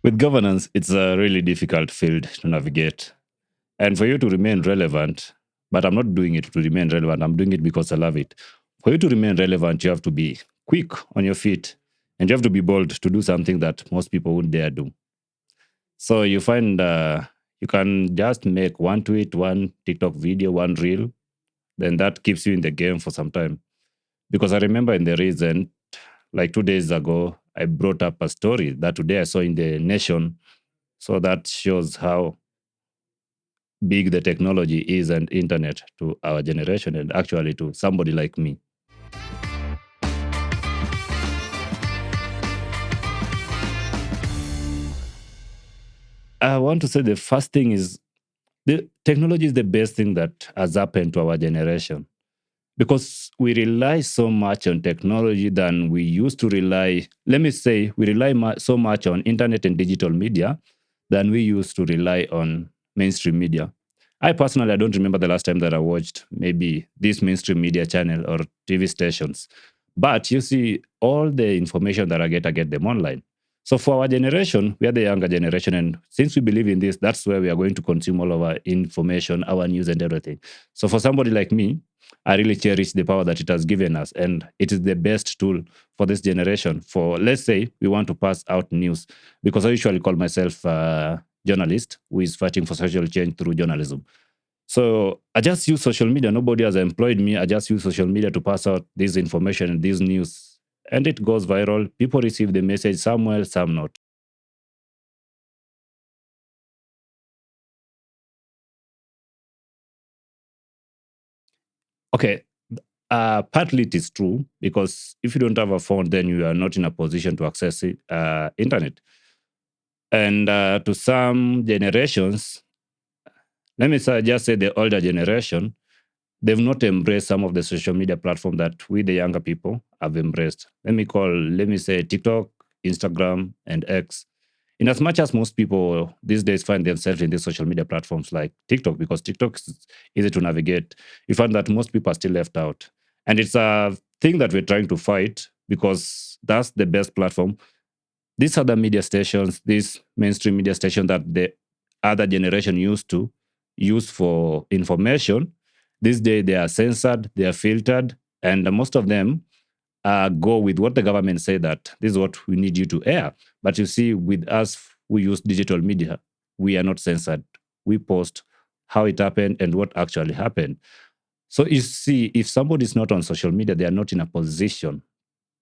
With governance, it's a really difficult field to navigate. And for you to remain relevant, but I'm not doing it to remain relevant, I'm doing it because I love it. For you to remain relevant, you have to be quick on your feet and you have to be bold to do something that most people wouldn't dare do. So you find you can just make one tweet, one TikTok video, one reel, then that keeps you in the game for some time. Because I remember in the recent, like 2 days ago, I brought up a story that today I saw in the Nation. So that shows how big the technology is and internet to our generation and actually to somebody like me. I want to say the first thing is the technology is the best thing that has happened to our generation because we rely so much on technology than we used to rely. Let me say, we rely so much on internet and digital media than we used to rely on mainstream media. I personally, I don't remember the last time that I watched maybe this mainstream media channel or TV stations. But you see, all the information that I get them online. So for our generation, we are the younger generation. And since we believe in this, that's where we are going to consume all of our information, our news, and everything. So for somebody like me, I really cherish the power that it has given us. And it is the best tool for this generation. For, let's say, we want to pass out news, because I usually call myself a journalist who is fighting for social change through journalism. So I just use social media. Nobody has employed me. I just use social media to pass out this information and this news. And it goes viral. People receive the message, some well, some not. Okay, partly it is true because if you don't have a phone, then you are not in a position to access internet. And to some generations, let me just say the older generation, they've not embraced some of the social media platform that we, the younger people, have embraced. Let me say TikTok, Instagram, and X. In as much as most people these days find themselves in these social media platforms like TikTok, because TikTok is easy to navigate, you find that most people are still left out. And it's a thing that we're trying to fight because that's the best platform. These other media stations, these mainstream media stations that the other generation used to use for information, these days they are censored, they are filtered, and most of them go with what the government say that this is what we need you to air. But you see, with us who use digital media, we are not censored. We post how it happened and what actually happened. So you see, if somebody is not on social media, they are not in a position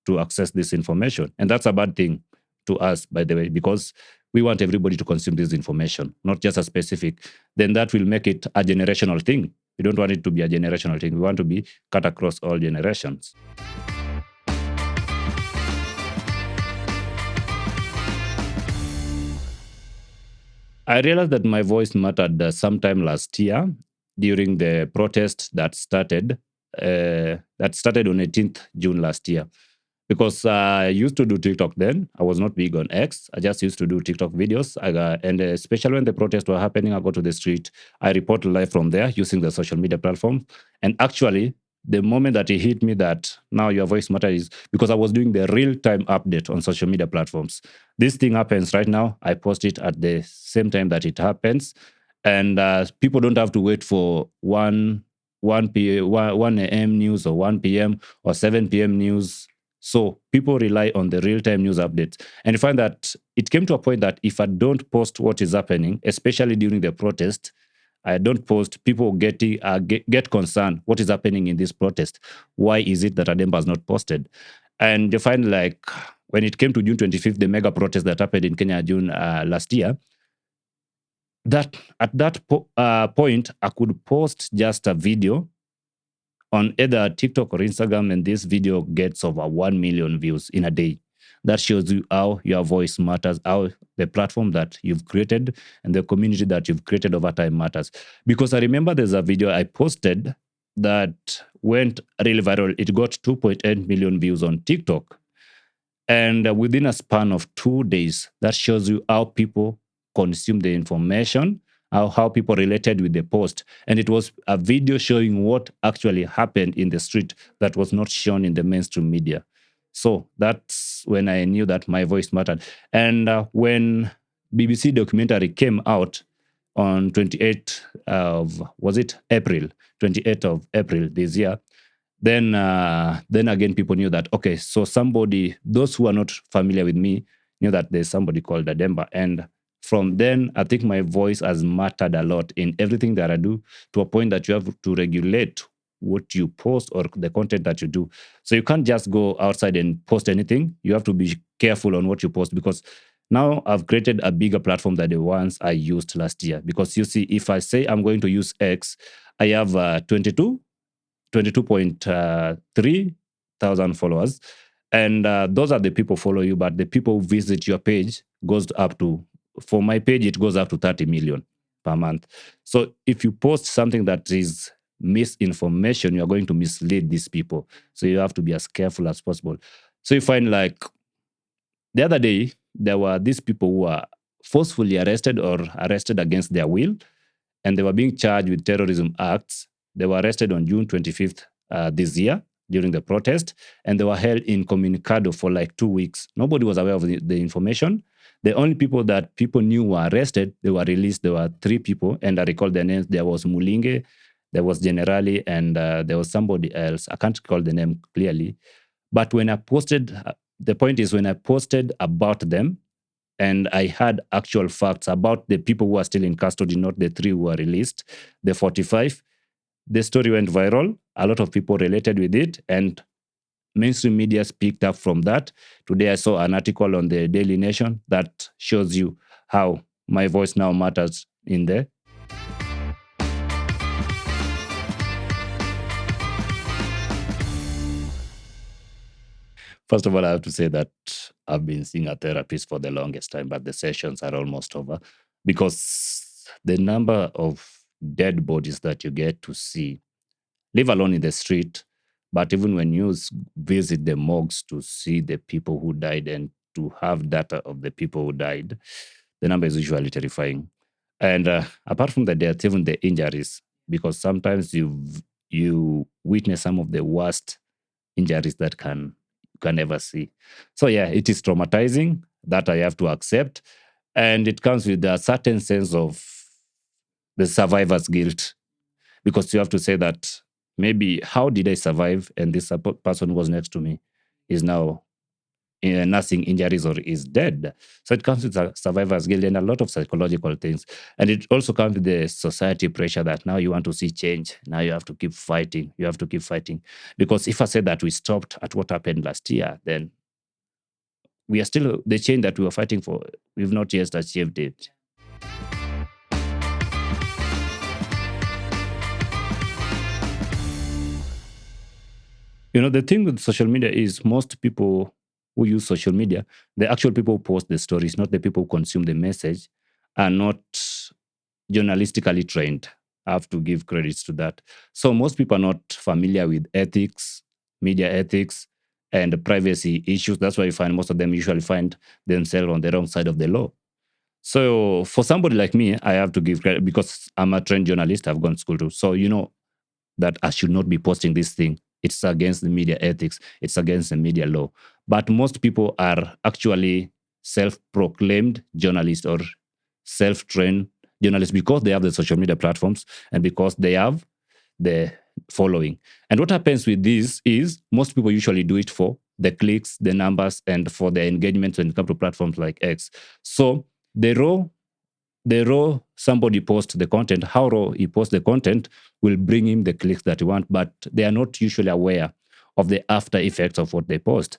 to access this information. And that's a bad thing to us, by the way, because we want everybody to consume this information, not just a specific. Then that will make it a generational thing. We don't want it to be a generational thing. We want to be cut across all generations. I realized that my voice mattered sometime last year during the protest that started on 18th June last year. Because I used to do TikTok then. I was not big on X. I just used to do TikTok videos. And especially when the protests were happening, I go to the street. I report live from there using the social media platform. And actually, the moment that it hit me that now your voice matters is because I was doing the real-time update on social media platforms. This thing happens right now. I post it at the same time that it happens. And people don't have to wait for 1 a.m. news or 1 p.m. or 7 p.m. news. So people rely on the real-time news updates. And you find that it came to a point that if I don't post what is happening, especially during the protest, I don't post, people get concerned. What is happening in this protest? Why is it that Ademba has not posted? And you find like when it came to June 25th, the mega protest that happened in Kenya June last year, that at that point, I could post just a video on either TikTok or Instagram, and this video gets over 1 million views in a day. That shows you how your voice matters, how the platform that you've created and the community that you've created over time matters. Because I remember there's a video I posted that went really viral. It got 2.8 million views on TikTok. And within a span of 2 days, that shows you how people consume the information, how people related with the post. And it was a video showing what actually happened in the street that was not shown in the mainstream media. So that's when I knew that my voice mattered. And when BBC documentary came out on 28th of, was it April, 28th of April this year, then again people knew that, okay, so somebody, those who are not familiar with me knew that there's somebody called Ademba. And from then, I think my voice has mattered a lot in everything that I do, to a point that you have to regulate what you post or the content that you do. So you can't just go outside and post anything. You have to be careful on what you post, because now I've created a bigger platform than the ones I used last year. Because you see, if I say I'm going to use X, I have 22.3 thousand followers. And those are the people follow you, but the people who visit your page goes up to, for my page, it goes up to 30 million per month. So if you post something that is misinformation, you're going to mislead these people. So you have to be as careful as possible. So you find, like, the other day, there were these people who were forcefully arrested or arrested against their will, and they were being charged with terrorism acts. They were arrested on June 25th this year during the protest, and they were held incommunicado for like 2 weeks. Nobody was aware of the information. The only people that people knew were arrested, they were released. There were 3 people, and I recall their names. There was Mulinge, there was Generali, and there was somebody else. I can't recall the name clearly. But when I posted, the point is, when I posted about them, and I had actual facts about the people who are still in custody, not the 3 who were released, the 45, the story went viral. A lot of people related with it, and mainstream media picked up from that. Today, I saw an article on the Daily Nation that shows you how my voice now matters in there. First of all, I have to say that I've been seeing a therapist for the longest time, but the sessions are almost over, because the number of dead bodies that you get to see, leave alone in the street, but even when you visit the morgues to see the people who died and to have data of the people who died, the number is usually terrifying. And apart from the death, even the injuries, because sometimes you witness some of the worst injuries that you can ever see. So yeah, it is traumatizing, that I have to accept, and it comes with a certain sense of the survivor's guilt, because you have to say that, maybe how did I survive, and this person who was next to me is now nursing injuries or is dead. So it comes with a survivor's guilt and a lot of psychological things. And it also comes with the society pressure that now you want to see change. Now you have to keep fighting. You have to keep fighting. Because if I said that we stopped at what happened last year, then we are still, the change that we were fighting for, we've not yet achieved it. The thing with social media is, most people who use social media, the actual people who post the stories, not the people who consume the message, are not journalistically trained. I have to give credits to that. So most people are not familiar with ethics, media ethics, and privacy issues. That's why you find most of them usually find themselves on the wrong side of the law. So for somebody like me, I have to give credit, because I'm a trained journalist. I've gone to school too. So that I should not be posting this thing. It's against the media ethics. It's against the media law. But most people are actually self-proclaimed journalists or self-trained journalists, because they have the social media platforms and because they have the following. And what happens with this is, most people usually do it for the clicks, the numbers, and for the engagement when it comes to platforms like X. So the raw somebody posts the content, how raw he posts the content will bring him the clicks that he wants, but they are not usually aware of the after effects of what they post,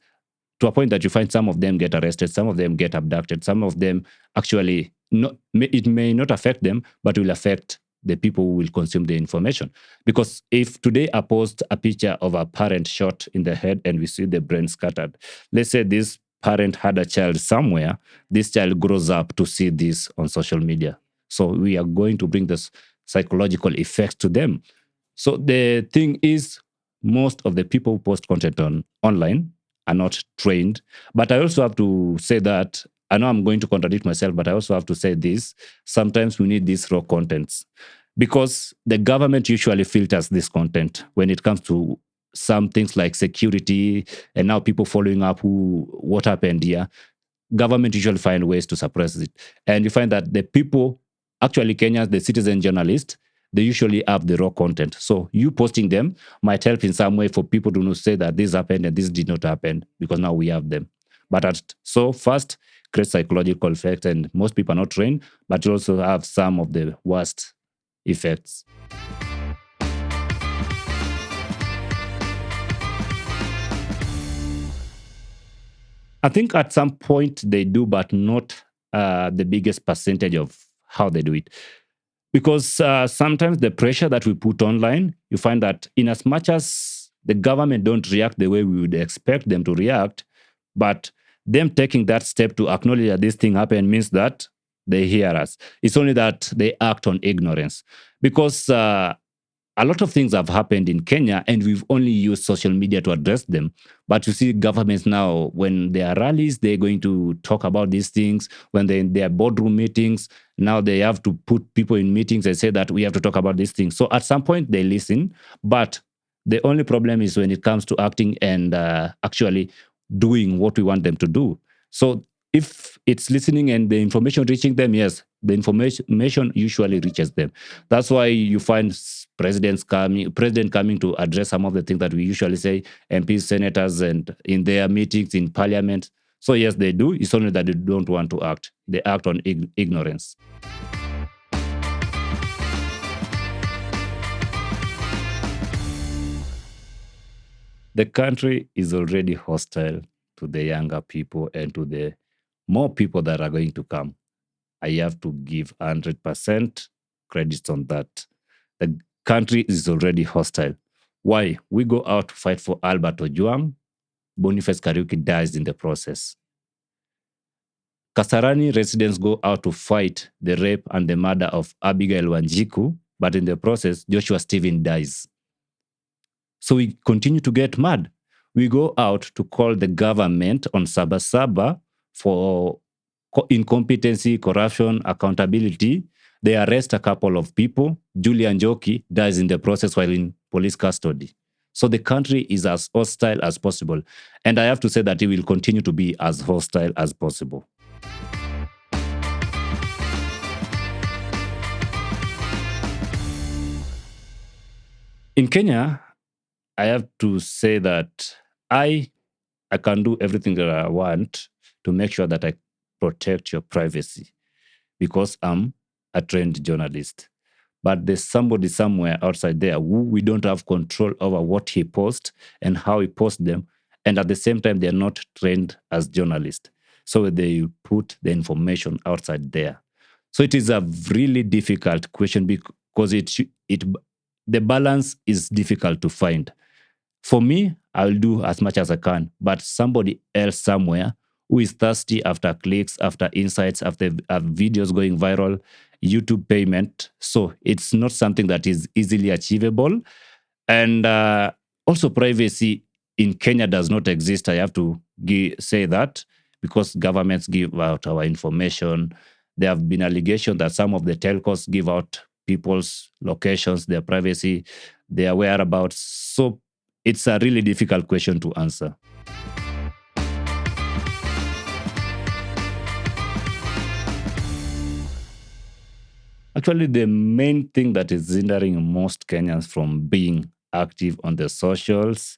to a point that you find some of them get arrested, some of them get abducted, some of them actually, it may not affect them, but will affect the people who will consume the information. Because if today I post a picture of a parent shot in the head and we see the brain scattered, let's say this parent had a child somewhere, this child grows up to see this on social media. So we are going to bring this psychological effects to them. So the thing is, most of the people who post content online are not trained. But I also have to say that, I know I'm going to contradict myself, but I also have to say this. Sometimes we need these raw contents, because the government usually filters this content when it comes to some things like security, and now people following up what happened here. government usually find ways to suppress it. And you find that the people, actually Kenyans, the citizen journalists, they usually have the raw content. So you posting them might help in some way for people to know, say that this happened and this did not happen because now we have them. But so first, create psychological effect, and most people are not trained, but you also have some of the worst effects. I think at some point they do, but not the biggest percentage of how they do it. Because sometimes the pressure that we put online, you find that in as much as the government don't react the way we would expect them to react, but them taking that step to acknowledge that this thing happened means that they hear us. It's only that they act on ignorance. Because a lot of things have happened in Kenya, and we've only used social media to address them. But you see, governments now, when there are rallies, they're going to talk about these things. When they're in their boardroom meetings, now they have to put people in meetings and say that we have to talk about these things. So at some point, they listen. But the only problem is when it comes to acting and actually doing what we want them to do. So if it's listening and the information reaching them, yes, the information usually reaches them. That's why you find president coming to address some of the things that we usually say, MPs, senators, and in their meetings in parliament. So yes, they do. It's only that they don't want to act. They act on ignorance. The country is already hostile to the younger people and to the more people that are going to come. I have to give 100% credits on that. The country is already hostile. Why? We go out to fight for Albert Ojwang, Boniface Kariuki dies in the process. Kasarani residents go out to fight the rape and the murder of Abigail Wanjiku, but in the process, Joshua Stephen dies. So we continue to get mad. We go out to call the government on Sabasaba for incompetency, corruption, accountability. They arrest a couple of people. Julian Njoki dies in the process while in police custody. So the country is as hostile as possible. And I have to say that it will continue to be as hostile as possible. In Kenya, I have to say that I can do everything that I want to make sure that I protect your privacy because I'm a trained journalist. But there's somebody somewhere outside there who we don't have control over what he posts and how he posts them. And at the same time, they're not trained as journalists. So they put the information outside there. So it is a really difficult question because the balance is difficult to find. For me, I'll do as much as I can, but somebody else somewhere who is thirsty after clicks, after insights, after videos going viral, YouTube payment. So it's not something that is easily achievable. And also privacy in Kenya does not exist. I have to say that because governments give out our information. There have been allegations that some of the telcos give out people's locations, their privacy, their whereabouts. So it's a really difficult question to answer. Actually, the main thing that is hindering most Kenyans from being active on the socials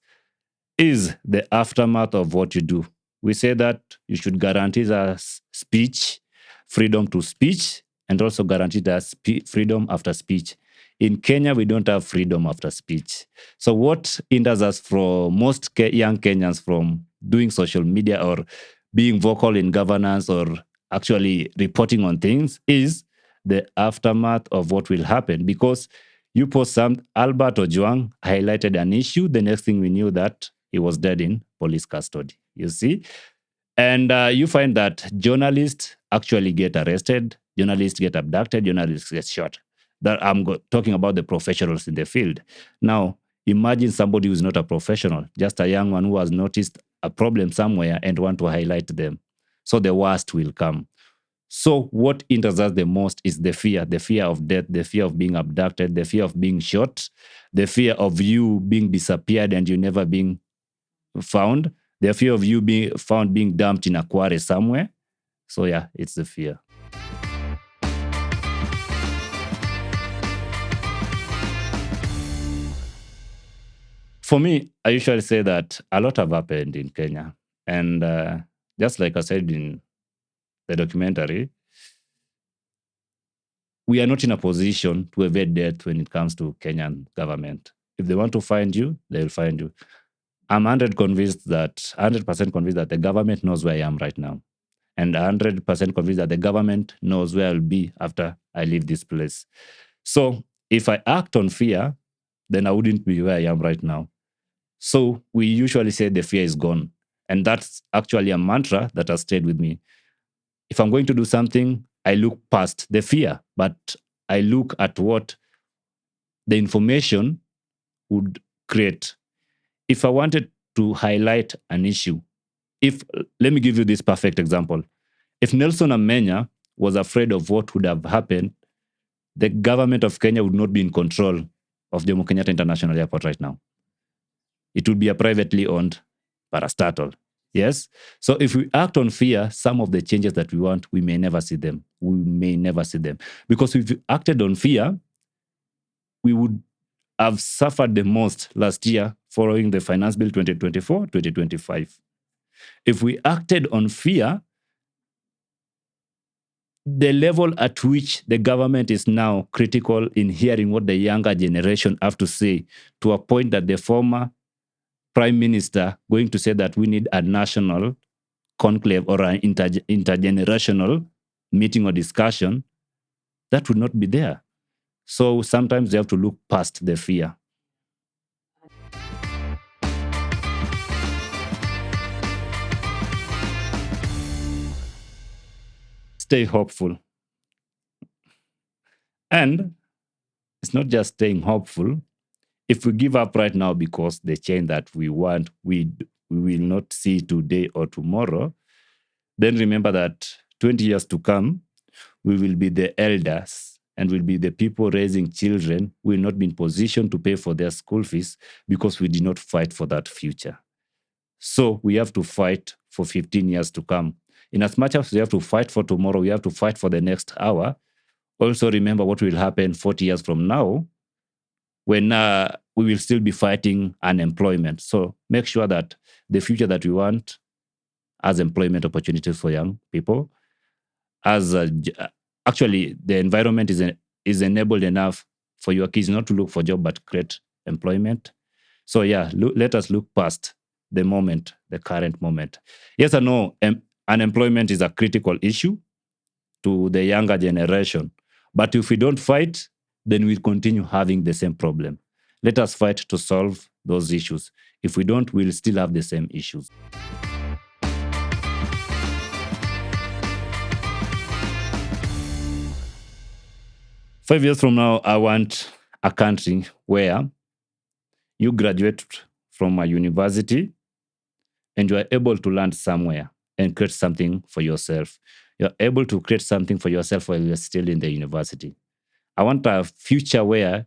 is the aftermath of what you do. We say that you should guarantee the speech, freedom to speech, and also guarantee the freedom after speech. In Kenya, we don't have freedom after speech. So what hinders us from most young Kenyans from doing social media or being vocal in governance or actually reporting on things is the aftermath of what will happen. Because you post some, Albert Ojwang highlighted an issue. The next thing we knew that he was dead in police custody, you see? And you find that journalists actually get arrested, journalists get abducted, journalists get shot. That I'm talking about the professionals in the field. Now, imagine somebody who's not a professional, just a young one who has noticed a problem somewhere and want to highlight them. So the worst will come. So what hinders us the most is the fear of death, the fear of being abducted, the fear of being shot, the fear of you being disappeared and you never being found, the fear of you being found being dumped in a quarry somewhere. So yeah, it's the fear. For me, I usually say that a lot have happened in Kenya. And just like I said in the documentary, we are not in a position to evade death when it comes to Kenyan government. If they want to find you, they will find you. I'm 100% convinced that the government knows where I am right now. And 100% convinced that the government knows where I'll be after I leave this place. So if I act on fear, then I wouldn't be where I am right now. So we usually say the fear is gone. And that's actually a mantra that has stayed with me. If I'm going to do something, I look past the fear, but I look at what the information would create. If I wanted to highlight an issue, if let me give you this perfect example. If Nelson Amenya was afraid of what would have happened, the government of Kenya would not be in control of Jomo Kenyatta International Airport right now. It would be a privately owned parastatal. Yes? So if we act on fear, some of the changes that we want, we may never see them. We may never see them. Because if we acted on fear, we would have suffered the most last year following the Finance Bill 2024 2025. If we acted on fear, the level at which the government is now critical in hearing what the younger generation have to say, to a point that the former prime minister going to say that we need a national conclave or an intergenerational meeting or discussion, that would not be there. So sometimes you have to look past the fear. Stay hopeful. And it's not just staying hopeful. If we give up right now because the change that we want, we will not see today or tomorrow, then remember that 20 years to come, we will be the elders and will be the people raising children who will not be in position to pay for their school fees because we did not fight for that future. So we have to fight for 15 years to come. In as much as we have to fight for tomorrow, we have to fight for the next hour. Also remember what will happen 40 years from now when we will still be fighting unemployment. So make sure that the future that we want has employment opportunities for young people, as actually the environment is enabled enough for your kids not to look for job but create employment. So yeah, let us look past the moment, the current moment. Yes, I know unemployment is a critical issue to the younger generation, but if we don't fight, then we'll continue having the same problem. Let us fight to solve those issues. If we don't, we'll still have the same issues. Five years from now, I want a country where you graduate from a university and you are able to land somewhere and create something for yourself. You're able to create something for yourself while you're still in the university. I want a future where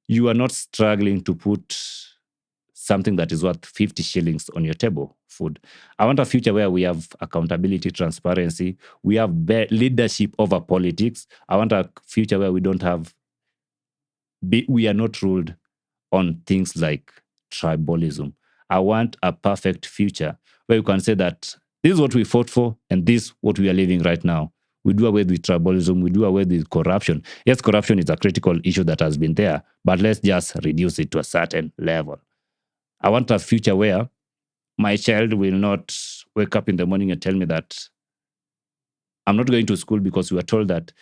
you are not struggling to put something that is worth 50 shillings on your table, food. I want a future where we have accountability, transparency, we have leadership over politics. I want a future where we don't have, we are not ruled on things like tribalism. I want a perfect future where you can say that this is what we fought for and this is what we are living right now. We do away with tribalism, we do away with corruption. Yes, corruption is a critical issue that has been there, but let's just reduce it to a certain level. I want a future where my child will not wake up in the morning and tell me that I'm not going to school because we are told that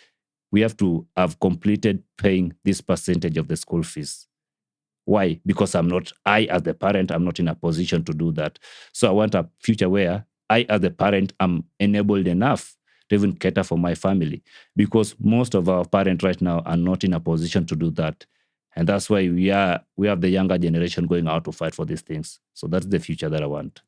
we have to have completed paying this percentage of the school fees. Why? Because I as the parent, I'm not in a position to do that. So I want a future where I as the parent am enabled enough to even cater for my family, because most of our parents right now are not in a position to do that. And that's why we have the younger generation going out to fight for these things. So that's the future that I want.